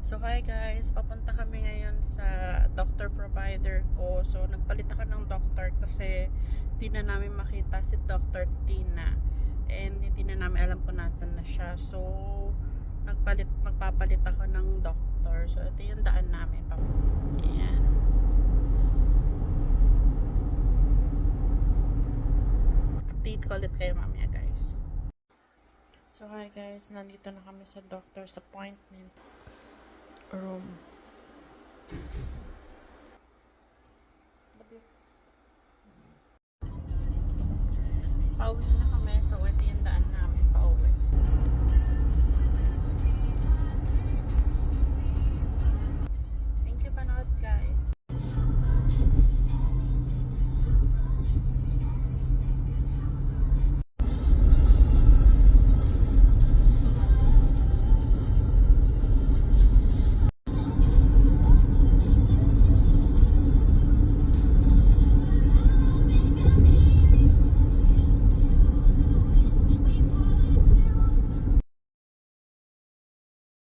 So hi guys, papunta kami ngayon sa doctor provider ko. So nagpalit ako ng doctor kasi di na namin makita si Dr. Tina. And hindi na namin alam kung nasan na siya. So magpapalit ako ng doctor. So ito yung daan namin. Ayan. Update ko ulit kayo mamaya guys. So hi guys, nandito na kami sa doctor's appointment room. Pauwi na kami. So ito yung